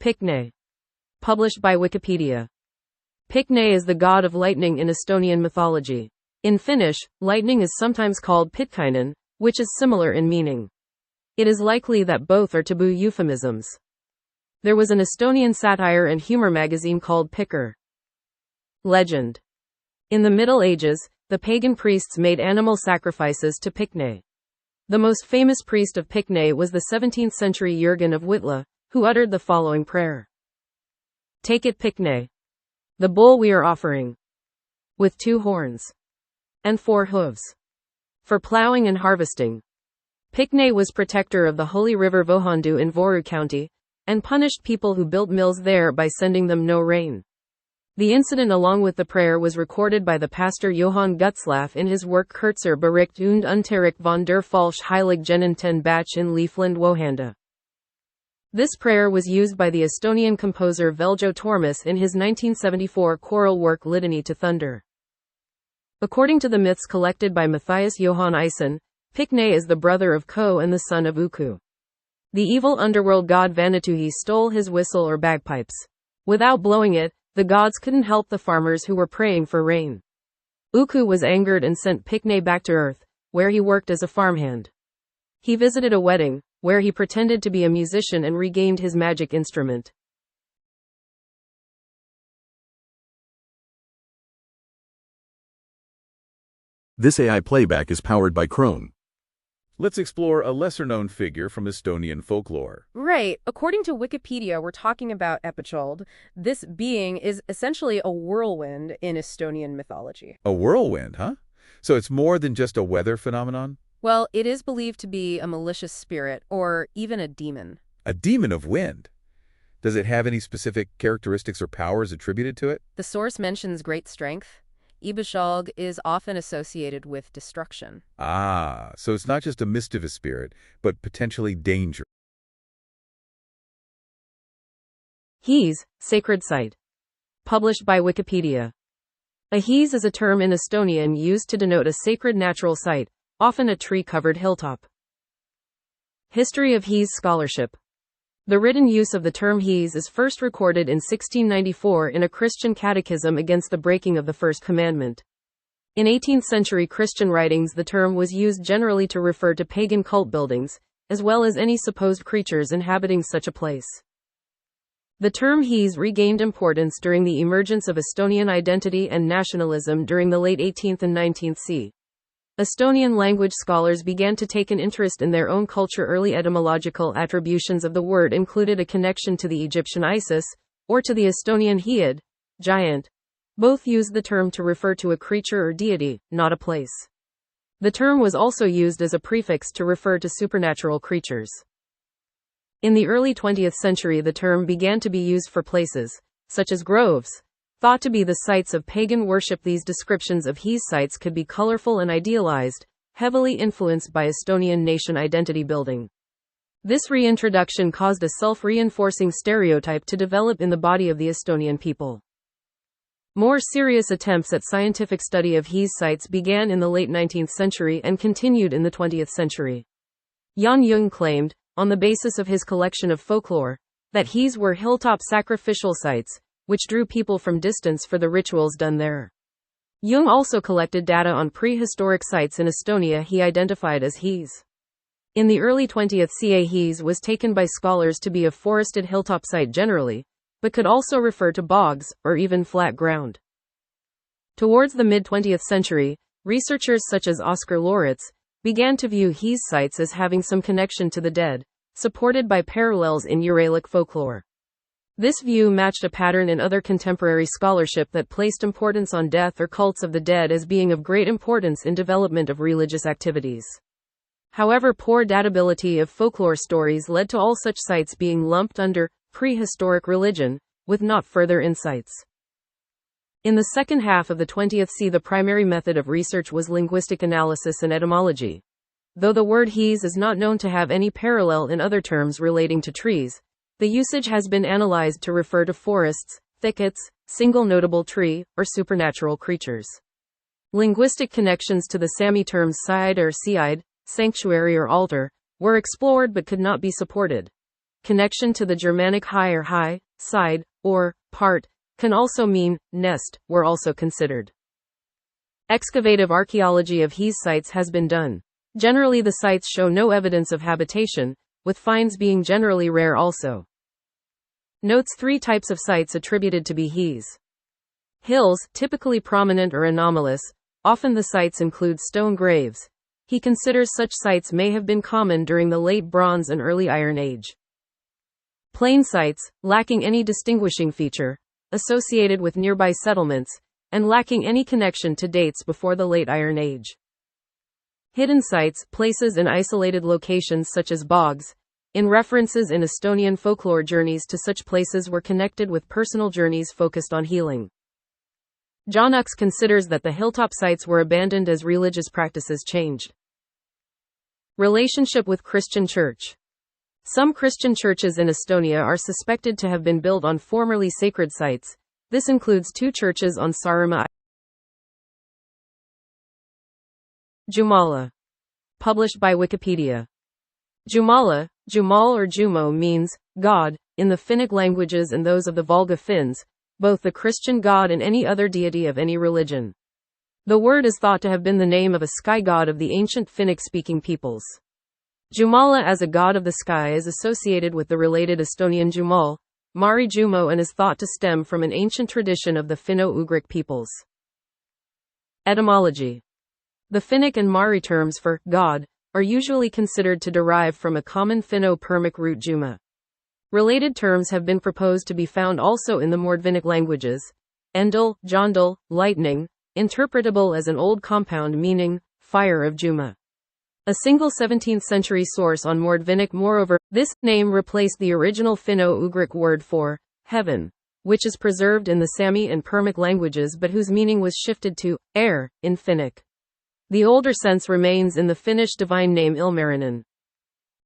Pikne. Published by Wikipedia. Pikne is the god of lightning in Estonian mythology. In Finnish, lightning is sometimes called pitkainen, which is similar in meaning. It is likely that both are taboo euphemisms. There was an Estonian satire and humor magazine called Pikker. Legend. In the Middle Ages, the pagan priests made animal sacrifices to Pikne. The most famous priest of Pikne was the 17th century Jurgen of Whitla, who uttered the following prayer. Take it Pikne. The bull we are offering. With 2 horns. And 4 hooves. For plowing and harvesting. Pikne was protector of the holy river Vohandu in Voru County, and punished people who built mills there by sending them no rain. The incident along with the prayer was recorded by the pastor Johann Gutzlaff in his work Kurzer Bericht und Unterricht von der Falsch Heilig Genenten Bach in Liefland Wohanda. This prayer was used by the Estonian composer Veljo Tormas in his 1974 choral work Litany to Thunder. According to the myths collected by Matthias Johann Eisen, Pikne is the brother of Ko and the son of Uku. The evil underworld god Vanutuhi stole his whistle or bagpipes. Without blowing it, the gods couldn't help the farmers who were praying for rain. Uku was angered and sent Pikne back to earth, where he worked as a farmhand. He visited a wedding, where he pretended to be a musician and regained his magic instrument. This AI playback is powered by Krone. Let's explore a lesser-known figure from Estonian folklore. Right. According to Wikipedia, we're talking about Epichold. This being is essentially a whirlwind in Estonian mythology. A whirlwind, huh? So it's more than just a weather phenomenon? Well, it is believed to be a malicious spirit, or even a demon. A demon of wind? Does it have any specific characteristics or powers attributed to it? The source mentions great strength. Ibishog is often associated with destruction. Ah, so it's not just a mischievous spirit, but potentially dangerous. Hees, sacred site. Published by Wikipedia. A hees is a term in Estonian used to denote a sacred natural site, often a tree-covered hilltop. History of hees scholarship. The written use of the term hees is first recorded in 1694 in a Christian catechism against the breaking of the first commandment. In 18th century Christian writings the term was used generally to refer to pagan cult buildings, as well as any supposed creatures inhabiting such a place. The term hees regained importance during the emergence of Estonian identity and nationalism during the late 18th and 19th century. Estonian language scholars began to take an interest in their own culture. Early etymological attributions of the word included a connection to the Egyptian Isis, or to the Estonian Hiid, giant. Both used the term to refer to a creature or deity, not a place. The term was also used as a prefix to refer to supernatural creatures. In the early 20th century the term began to be used for places, such as groves, thought to be the sites of pagan worship. These descriptions of hees sites could be colorful and idealized, heavily influenced by Estonian nation identity building. This reintroduction caused a self-reinforcing stereotype to develop in the body of the Estonian people. More serious attempts at scientific study of hees sites began in the late 19th century and continued in the 20th century. Jan Jung claimed, on the basis of his collection of folklore, that hees were hilltop sacrificial sites, which drew people from distance for the rituals done there. Jung also collected data on prehistoric sites in Estonia he identified as hees. In the early 20th century hees was taken by scholars to be a forested hilltop site generally, but could also refer to bogs, or even flat ground. Towards the mid-20th century, researchers such as Oscar Loritz began to view hees sites as having some connection to the dead, supported by parallels in Uralic folklore. This view matched a pattern in other contemporary scholarship that placed importance on death or cults of the dead as being of great importance in development of religious activities. However, poor datability of folklore stories led to all such sites being lumped under prehistoric religion, with not further insights. In the second half of the 20th century, the primary method of research was linguistic analysis and etymology. Though the word hees is not known to have any parallel in other terms relating to trees, the usage has been analyzed to refer to forests, thickets, single notable tree, or supernatural creatures. Linguistic connections to the Sami terms side or seide, sanctuary or altar, were explored but could not be supported. connection to the Germanic high, side, or part, can also mean nest, were also considered. Excavative archaeology of Hise sites has been done. Generally, the sites show no evidence of habitation, with finds being generally rare also. Notes 3 types of sites attributed to be Hise. Hills, typically prominent or anomalous, often the sites include stone graves. He considers such sites may have been common during the Late Bronze and Early Iron Age. Plain sites, lacking any distinguishing feature, associated with nearby settlements, and lacking any connection to dates before the Late Iron Age. Hidden sites, places in isolated locations such as bogs, in references in Estonian folklore journeys to such places were connected with personal journeys focused on healing. John Ucks considers that the hilltop sites were abandoned as religious practices changed. Relationship with Christian Church. Some Christian churches in Estonia are suspected to have been built on formerly sacred sites. This includes 2 churches on Saaremaa. Jumala. Published by Wikipedia. Jumala, Jumal or Jumo means God in the Finnic languages and those of the Volga Finns, both the Christian god and any other deity of any religion. The word is thought to have been the name of a sky god of the ancient Finnic-speaking peoples. Jumala as a god of the sky is associated with the related Estonian Jumal, Mari Jumo, and is thought to stem from an ancient tradition of the Finno-Ugric peoples. Etymology. The Finnic and Mari terms for God are usually considered to derive from a common Finno-Permic root Juma. Related terms have been proposed to be found also in the Mordvinic languages. Endel, Jondal, lightning, interpretable as an old compound meaning fire of Juma. A single 17th century source on Mordvinic. Moreover, this name replaced the original Finno-Ugric word for heaven, which is preserved in the Sami and Permic languages but whose meaning was shifted to air in Finnic. The older sense remains in the Finnish divine name Ilmarinen.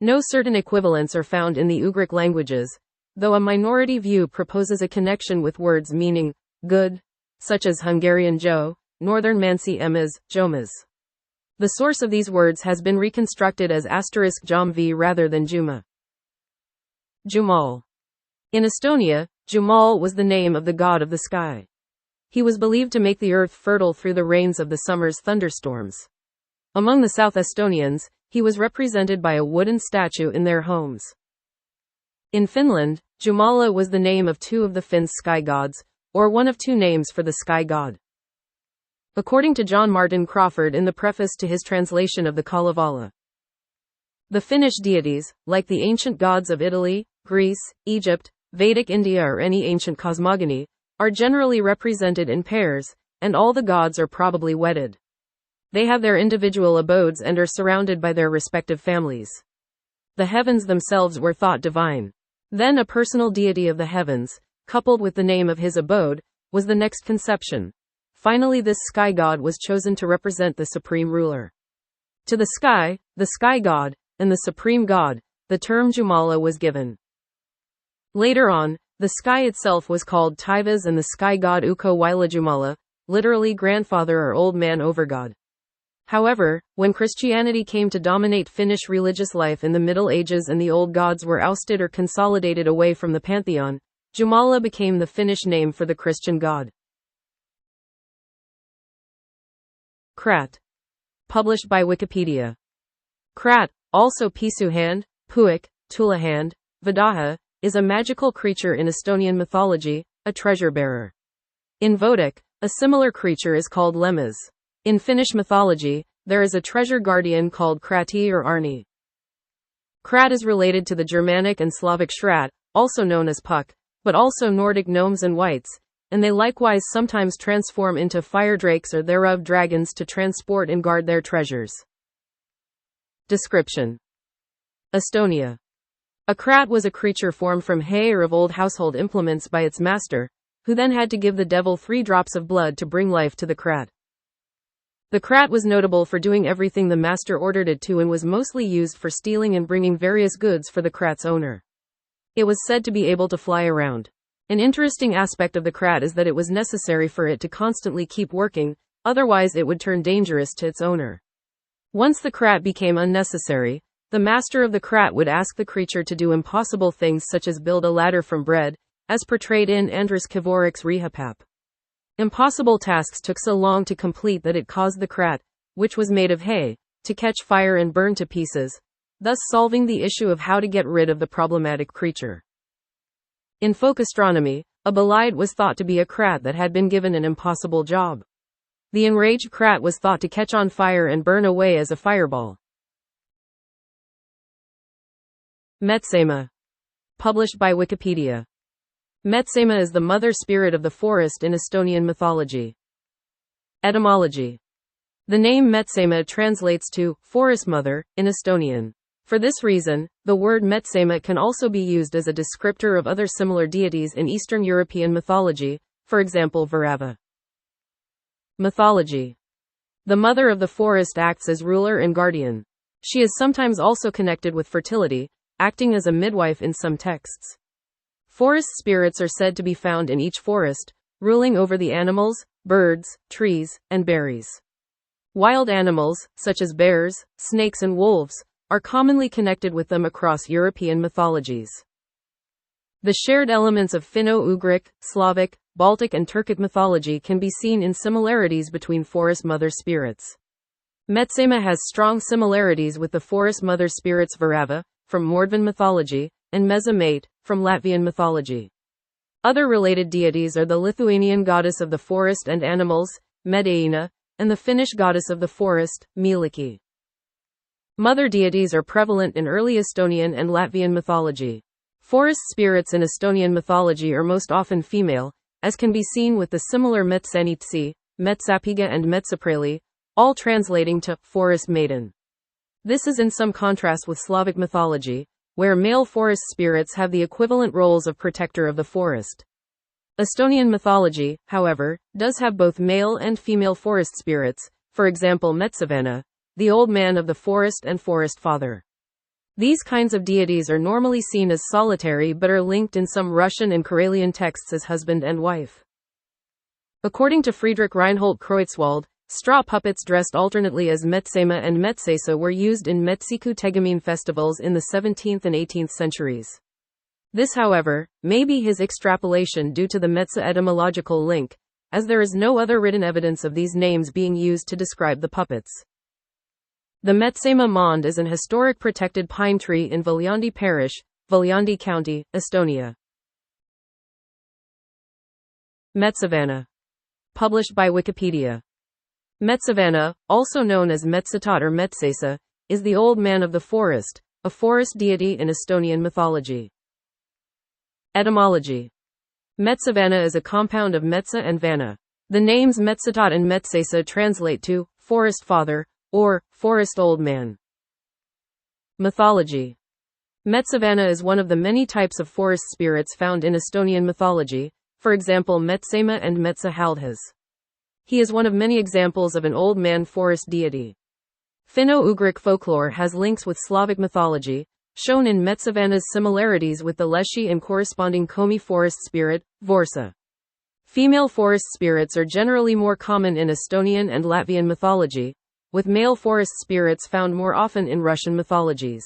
No certain equivalents are found in the Ugric languages, though a minority view proposes a connection with words meaning good, such as Hungarian jo, Northern Mansi emas, jomas. The source of these words has been reconstructed as *jomv rather than Juma. Jumal. In Estonia, Jumal was the name of the god of the sky. He was believed to make the earth fertile through the rains of the summer's thunderstorms. Among the South Estonians, he was represented by a wooden statue in their homes. In Finland, Jumala was the name of 2 of the Finns' sky gods, or one of 2 names for the sky god. According to John Martin Crawford in the preface to his translation of the Kalevala, the Finnish deities, like the ancient gods of Italy, Greece, Egypt, Vedic India or any ancient cosmogony, are generally represented in pairs, and all the gods are probably wedded. They have their individual abodes and are surrounded by their respective families. The heavens themselves were thought divine. Then a personal deity of the heavens, coupled with the name of his abode, was the next conception. Finally, this sky god was chosen to represent the supreme ruler. To the sky god, and the supreme god, the term Jumala was given. Later on, the sky itself was called Taivas and the sky god Ukko Waila Jumala, literally grandfather or old man overgod. However, when Christianity came to dominate Finnish religious life in the Middle Ages and the old gods were ousted or consolidated away from the pantheon, Jumala became the Finnish name for the Christian god. Krat. Published by Wikipedia. Krat, also Pisuhand, Puik, Tulahand, Vadaha, is a magical creature in Estonian mythology, a treasure bearer. In Vodic, a similar creature is called Lemmas. In Finnish mythology, there is a treasure guardian called Krati or Arni. Krat is related to the Germanic and Slavic Shrat, also known as Puck, but also Nordic gnomes and wights, and they likewise sometimes transform into fire drakes or thereof dragons to transport and guard their treasures. Description. Estonia. A krat was a creature formed from hay or of old household implements by its master, who then had to give the devil 3 drops of blood to bring life to the krat. The krat was notable for doing everything the master ordered it to and was mostly used for stealing and bringing various goods for the krat's owner. It was said to be able to fly around. An interesting aspect of the krat is that it was necessary for it to constantly keep working, otherwise it would turn dangerous to its owner. Once the krat became unnecessary, The master of the krat would ask the creature to do impossible things such as build a ladder from bread, as portrayed in Andrus Kvorik's Rehapap. Impossible tasks took so long to complete that it caused the krat, which was made of hay, to catch fire and burn to pieces, thus solving the issue of how to get rid of the problematic creature. In folk astronomy, a bolide was thought to be a krat that had been given an impossible job. The enraged krat was thought to catch on fire and burn away as a fireball. Metsema. Published by Wikipedia. Metsema is the mother spirit of the forest in Estonian mythology. Etymology. The name Metsema translates to forest mother in Estonian. For this reason, the word Metsema can also be used as a descriptor of other similar deities in Eastern European mythology, for example Vairava. Mythology. The mother of the forest acts as ruler and guardian. She is sometimes also connected with fertility, acting as a midwife in some texts. Forest spirits are said to be found in each forest, ruling over the animals, birds, trees, and berries. Wild animals, such as bears, snakes and wolves, are commonly connected with them across European mythologies. The shared elements of Finno-Ugric, Slavic, Baltic and Turkic mythology can be seen in similarities between forest mother spirits. Metsema has strong similarities with the forest mother spirits Vairava, from Mordvin mythology, and Mezamate, from Latvian mythology. Other related deities are the Lithuanian goddess of the forest and animals, Medeina, and the Finnish goddess of the forest, Mielikki. Mother deities are prevalent in early Estonian and Latvian mythology. Forest spirits in Estonian mythology are most often female, as can be seen with the similar Metsanitsi, Metsapiga and Metsapreli, all translating to forest maiden. This is in some contrast with Slavic mythology, where male forest spirits have the equivalent roles of protector of the forest. Estonian mythology, however, does have both male and female forest spirits, for example Metsavana, the old man of the forest and forest father. These kinds of deities are normally seen as solitary but are linked in some Russian and Karelian texts as husband and wife. According to Friedrich Reinhold Kreutzwald, straw puppets dressed alternately as Metsema and Metsesa were used in Metsiku Tegemine festivals in the 17th and 18th centuries. This, however, may be his extrapolation due to the Metsa etymological link, as there is no other written evidence of these names being used to describe the puppets. The Metsema Mond is an historic protected pine tree in Viljandi Parish, Viljandi County, Estonia. Metsavana. Published by Wikipedia. Metsavana, also known as Metsatot or Metsesa, is the old man of the forest, a forest deity in Estonian mythology. Etymology. Metsavana is a compound of Metsa and Vana. The names Metsatot and Metsesa translate to forest father or forest old man. Mythology. Metsavana is one of the many types of forest spirits found in Estonian mythology, for example Metsema and Metsa Haldhas. He is one of many examples of an old man forest deity. Finno-Ugric folklore has links with Slavic mythology, shown in Metsavana's similarities with the Leshy and corresponding Komi forest spirit, Vorsa. Female forest spirits are generally more common in Estonian and Latvian mythology, with male forest spirits found more often in Russian mythologies.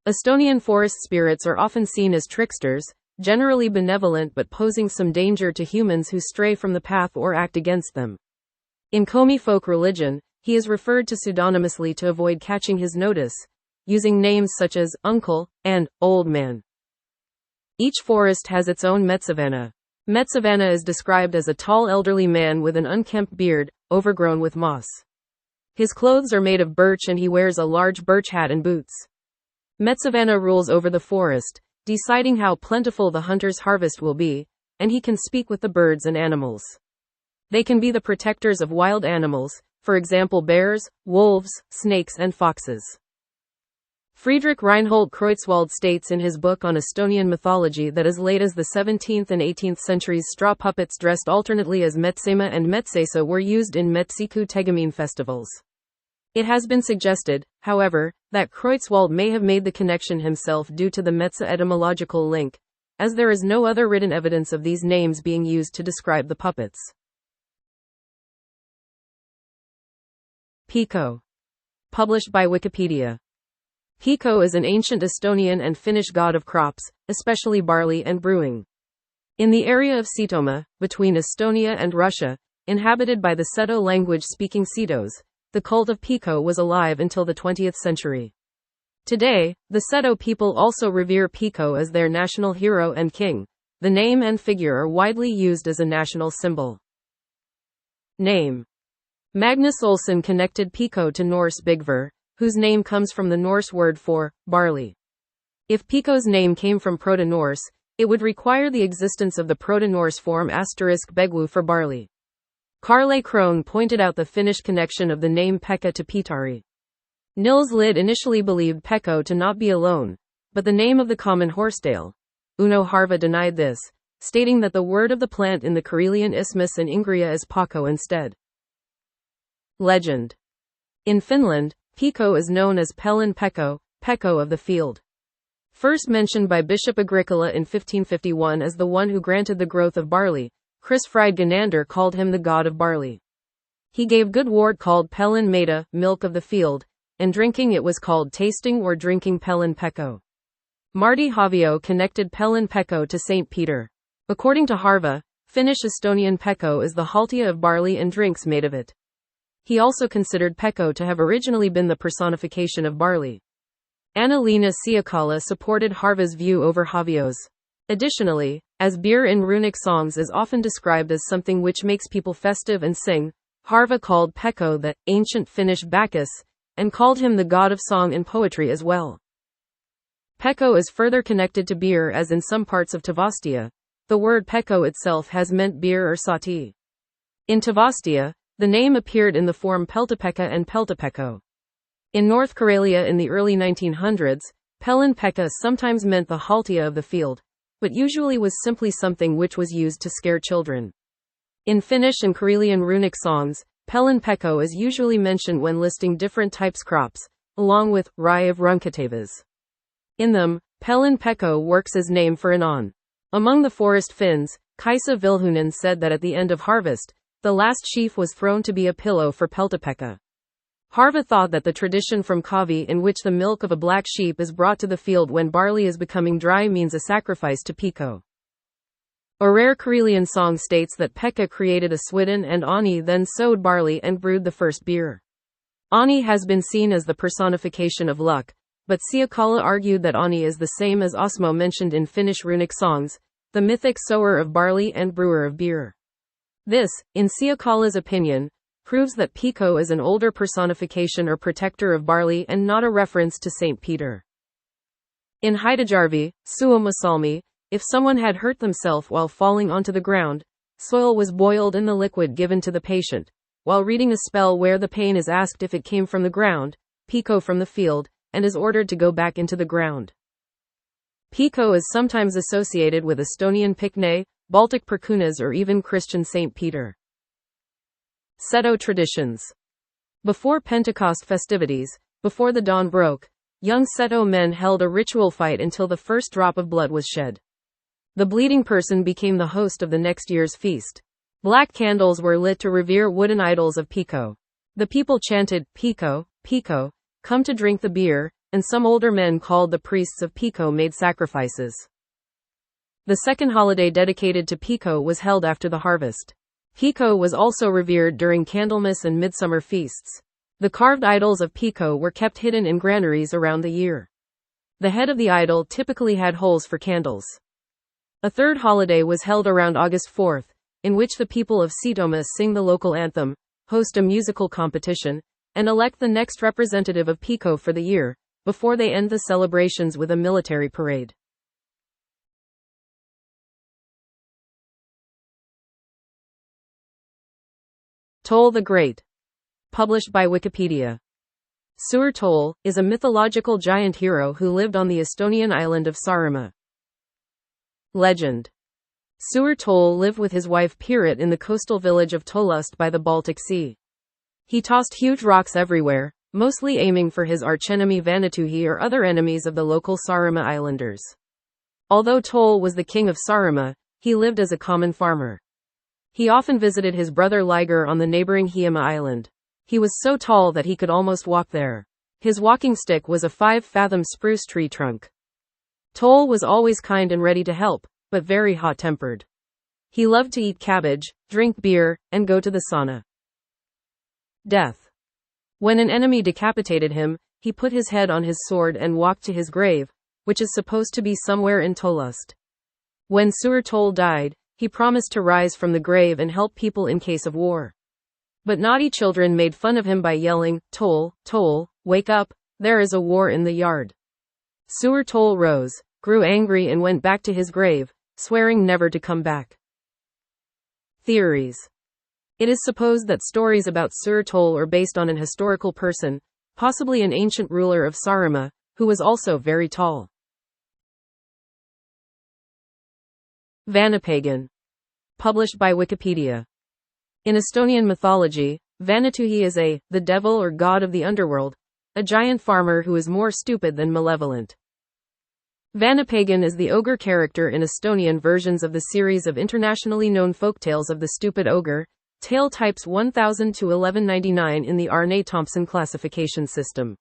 Estonian forest spirits are often seen as tricksters, generally benevolent but posing some danger to humans who stray from the path or act against them. In Komi folk religion, he is referred to pseudonymously to avoid catching his notice, using names such as uncle and old man. Each forest has its own Metsavana. Metsavana is described as a tall elderly man with an unkempt beard, overgrown with moss. His clothes are made of birch and he wears a large birch hat and boots. Metsavana rules over the forest, deciding how plentiful the hunter's harvest will be, and he can speak with the birds and animals. They can be the protectors of wild animals, for example bears, wolves, snakes and foxes. Friedrich Reinhold Kreutzwald states in his book on Estonian mythology that as late as the 17th and 18th centuries straw puppets dressed alternately as Metsema and Metsesa were used in Metsiku Tegemine festivals. It has been suggested, however, that Kreutzwald may have made the connection himself due to the Metsa etymological link, as there is no other written evidence of these names being used to describe the puppets. Pico. Published by Wikipedia. Pico is an ancient Estonian and Finnish god of crops, especially barley and brewing. In the area of Setomaa, between Estonia and Russia, inhabited by the Seto language-speaking Setos, the cult of Pico was alive until the 20th century. Today, the Seto people also revere Pico as their national hero and king. The name and figure are widely used as a national symbol. Name. Magnus Olsson connected Pico to Norse Bigver, whose name comes from the Norse word for barley. If Pico's name came from Proto-Norse, it would require the existence of the Proto-Norse form *begwu for barley. Karle Krone pointed out the Finnish connection of the name Pekka to Pietari. Nils Lid initially believed Pekko to not be alone, but the name of the common horsetail. Uno Harva denied this, stating that the word of the plant in the Karelian Isthmus and Ingria is Pakko instead. Legend. In Finland, Pico is known as Pelin Pekko, Pekko of the field. First mentioned by Bishop Agricola in 1551 as the one who granted the growth of barley, Chris Fried Ganander called him the god of barley. He gave good wort called Pelin Maida, milk of the field, and drinking it was called tasting or drinking Pelin Pekko. Martti Havio connected Pelin Pekko to St. Peter. According to Harva, Finnish Estonian Pekko is the haltia of barley and drinks made of it. He also considered Pekko to have originally been the personification of barley. Anna-Leena Siakala supported Harva's view over Havio's. Additionally, as beer in runic songs is often described as something which makes people festive and sing, Harva called Pekko the ancient Finnish Bacchus, and called him the god of song and poetry as well. Pekko is further connected to beer as in some parts of Tavastia, the word Pekko itself has meant beer or sati. In Tavastia, the name appeared in the form Peltapekka and Peltapekko. In North Karelia in the early 1900s, Pelin Pekka sometimes meant the haltia of the field, but usually was simply something which was used to scare children. In Finnish and Karelian runic songs, Pelin Pekko is usually mentioned when listing different types crops, along with rye of Runkatavas. In them, Pelin Pekko works as name for an on. Among the forest Finns, Kaisa Vilhunen said that at the end of harvest, the last sheaf was thrown to be a pillow for Peltapekka. Harva thought that the tradition from Kavi in which the milk of a black sheep is brought to the field when barley is becoming dry means a sacrifice to Pico. A rare Karelian song states that Pekka created a swidden and Ani then sowed barley and brewed the first beer. Ani has been seen as the personification of luck, but Siakala argued that Ani is the same as Osmo mentioned in Finnish runic songs, the mythic sower of barley and brewer of beer. This, in Siakala's opinion, proves that Pico is an older personification or protector of barley and not a reference to St. Peter. In Haidajarvi, Suomussalmi, if someone had hurt themselves while falling onto the ground, soil was boiled in the liquid given to the patient. While reading a spell where the pain is asked if it came from the ground, Pico from the field, and is ordered to go back into the ground. Pico is sometimes associated with Estonian Pikne, Baltic Perkunas or even Christian St. Peter. Seto traditions. Before Pentecost festivities, before the dawn broke, young Seto men held a ritual fight until the first drop of blood was shed. The bleeding person became the host of the next year's feast. Black candles were lit to revere wooden idols of Pico. The people chanted, Pico, Pico, come to drink the beer, and some older men called the priests of Pico made sacrifices. The second holiday dedicated to Pico was held after the harvest. Pico was also revered during Candlemas and midsummer feasts. The carved idols of Pico were kept hidden in granaries around the year. The head of the idol typically had holes for candles. A third holiday was held around August 4th, in which the people of Setomaa sing the local anthem, host a musical competition, and elect the next representative of Pico for the year, before they end the celebrations with a military parade. Tol the Great. Published by Wikipedia. Suur Tol is a mythological giant hero who lived on the Estonian island of Saaremaa. Legend. Suur Tol lived with his wife Piret in the coastal village of Tolust by the Baltic Sea. He tossed huge rocks everywhere, mostly aiming for his archenemy Vanutuhi or other enemies of the local Saaremaa islanders. Although Tol was the king of Saaremaa, he lived as a common farmer. He often visited his brother Liger on the neighboring Hiiumaa island. He was so tall that he could almost walk there. His walking stick was a 5-fathom spruce tree trunk. Tol was always kind and ready to help, but very hot-tempered. He loved to eat cabbage, drink beer, and go to the sauna. Death. When an enemy decapitated him, he put his head on his sword and walked to his grave, which is supposed to be somewhere in Tolust. When Sur Tol died, he promised to rise from the grave and help people in case of war. But naughty children made fun of him by yelling, "Tol, Tol, wake up, there is a war in the yard." Sur Tol rose, grew angry and went back to his grave, swearing never to come back. Theories. It is supposed that stories about Sur Tol are based on an historical person, possibly an ancient ruler of Saaremaa, who was also very tall. Vanapagan. Published by Wikipedia. In Estonian mythology, Vanatuhi is the devil or god of the underworld, a giant farmer who is more stupid than malevolent. Vanapagan is the ogre character in Estonian versions of the series of internationally known folktales of the stupid ogre, tale types 1000 to 1199 in the Arne-Thompson classification system.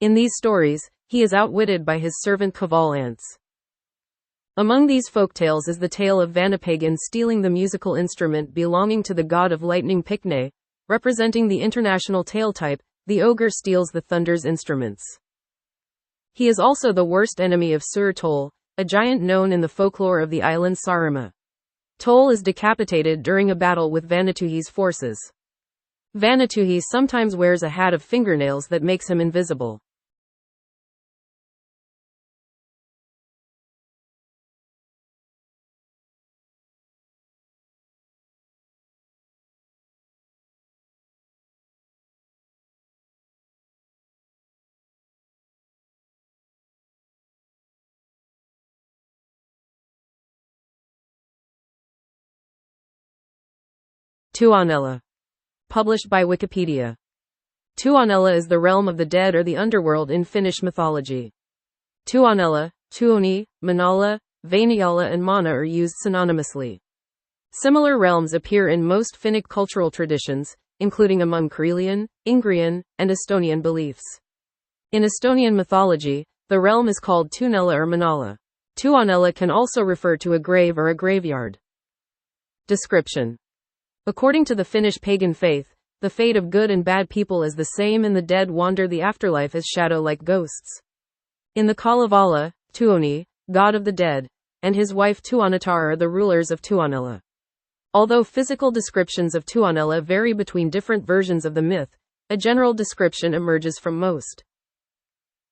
In these stories, he is outwitted by his servant Kaval ants. Among these folktales is the tale of Vanapagan stealing the musical instrument belonging to the god of lightning Pikne, representing the international tale type. The ogre steals the thunder's instruments. He is also the worst enemy of Sur Tol, a giant known in the folklore of the island Saaremaa. Tol is decapitated during a battle with Vanatuhi's forces. Vanatuhi sometimes wears a hat of fingernails that makes him invisible. Tuonela. Published by Wikipedia. Tuonela is the realm of the dead or the underworld in Finnish mythology. Tuonela, Tuoni, Manala, Vainiala and Mana are used synonymously. Similar realms appear in most Finnic cultural traditions, including among Karelian, Ingrian, and Estonian beliefs. In Estonian mythology, the realm is called Tuonela or Manala. Tuonela can also refer to a grave or a graveyard. Description. According to the Finnish pagan faith, the fate of good and bad people is the same and the dead wander the afterlife as shadow-like ghosts. In the Kalevala, Tuoni, god of the dead, and his wife Tuonatar are the rulers of Tuonela. Although physical descriptions of Tuonela vary between different versions of the myth, a general description emerges from most.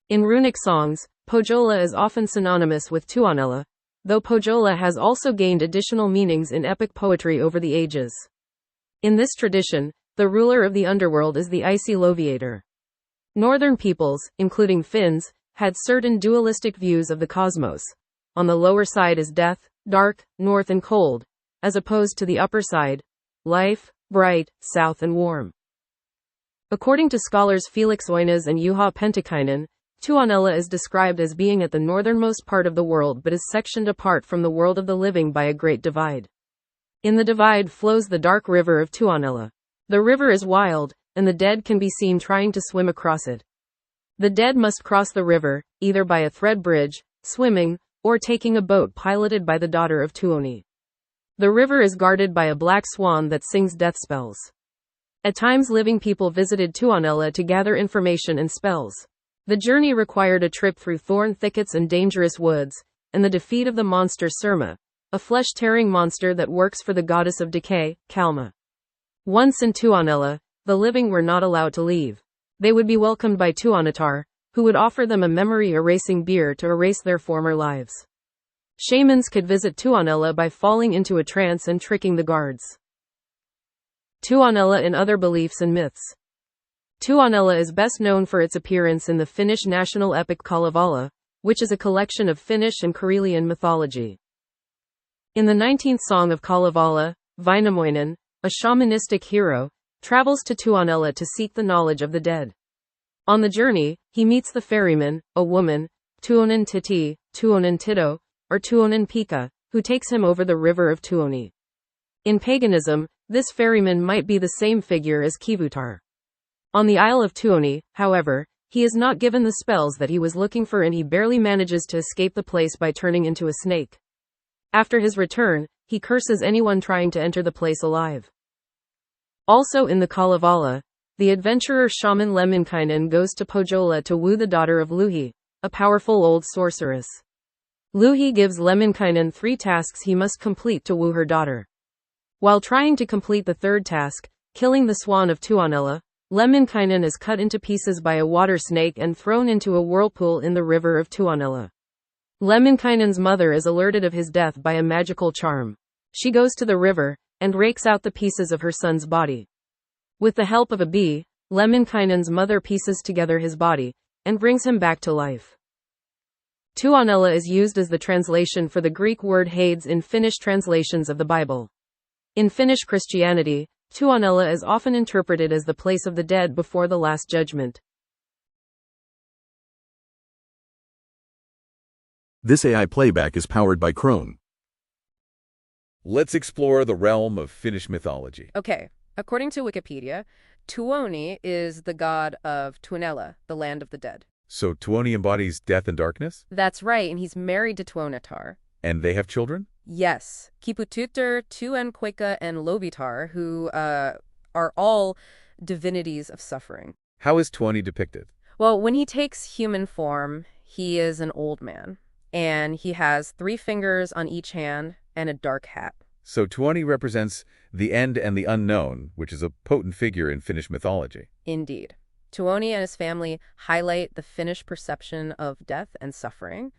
In runic songs, Pohjola is often synonymous with Tuonela, though Pohjola has also gained additional meanings in epic poetry over the ages. In this tradition, the ruler of the underworld is the icy Loviator. Northern peoples, including Finns, had certain dualistic views of the cosmos. On the lower side is death, dark, north and cold, as opposed to the upper side, life, bright, south and warm. According to scholars Felix Oinas and Juha Pentikainen, Tuonela is described as being at the northernmost part of the world but is sectioned apart from the world of the living by a great divide. In the divide flows the dark river of Tuonela. The river is wild, and the dead can be seen trying to swim across it. The dead must cross the river, either by a thread bridge, swimming, or taking a boat piloted by the daughter of Tuoni. The river is guarded by a black swan that sings death spells. At times living people visited Tuonela to gather information and spells. The journey required a trip through thorn thickets and dangerous woods, and the defeat of the monster Surma, a flesh-tearing monster that works for the goddess of decay, Kalma. Once in Tuonela, the living were not allowed to leave. They would be welcomed by Tuonatar, who would offer them a memory-erasing beer to erase their former lives. Shamans could visit Tuonela by falling into a trance and tricking the guards. Tuonela and other beliefs and myths. Tuonela is best known for its appearance in the Finnish national epic Kalevala, which is a collection of Finnish and Karelian mythology. In the 19th song of Kalevala, Vainamoinen, a shamanistic hero, travels to Tuonela to seek the knowledge of the dead. On the journey, he meets the ferryman, a woman, Tuonen Titi, Tuonen Tito, or Tuonen Pika, who takes him over the river of Tuoni. In paganism, this ferryman might be the same figure as Kivutar. On the Isle of Tuoni, however, He is not given the spells that he was looking for, and he barely manages to escape the place by turning into a snake. After his return, he curses anyone trying to enter the place alive. Also in the Kalevala, the adventurer shaman Lemminkainen goes to Pohjola to woo the daughter of Louhi, a powerful old sorceress. Louhi gives Lemminkainen 3 tasks he must complete to woo her daughter. While trying to complete the third task, killing the swan of Tuonela, Lemminkainen is cut into pieces by a water snake and thrown into a whirlpool in the river of Tuonela. Lemminkainen's mother is alerted of his death by a magical charm. She goes to the river and rakes out the pieces of her son's body. With the help of a bee, Lemminkainen's mother pieces together his body and brings him back to life. Tuonela is used as the translation for the Greek word Hades in Finnish translations of the Bible. In Finnish Christianity, Tuonela is often interpreted as the place of the dead before the Last Judgment. This AI playback is powered by Krone. Let's explore the realm of Finnish mythology. Okay, according to Wikipedia, Tuoni is the god of Tuonela, the land of the dead. So Tuoni embodies death and darkness? That's right, and he's married to Tuonetar. And they have children? Yes, Kipututter, Tuenqueka, and Lobitar, who are all divinities of suffering. How is Tuoni depicted? Well, when he takes human form, he is an old man, and he has 3 fingers on each hand and a dark hat. So Tuoni represents the end and the unknown, which is a potent figure in Finnish mythology. Indeed. Tuoni and his family highlight the Finnish perception of death and suffering.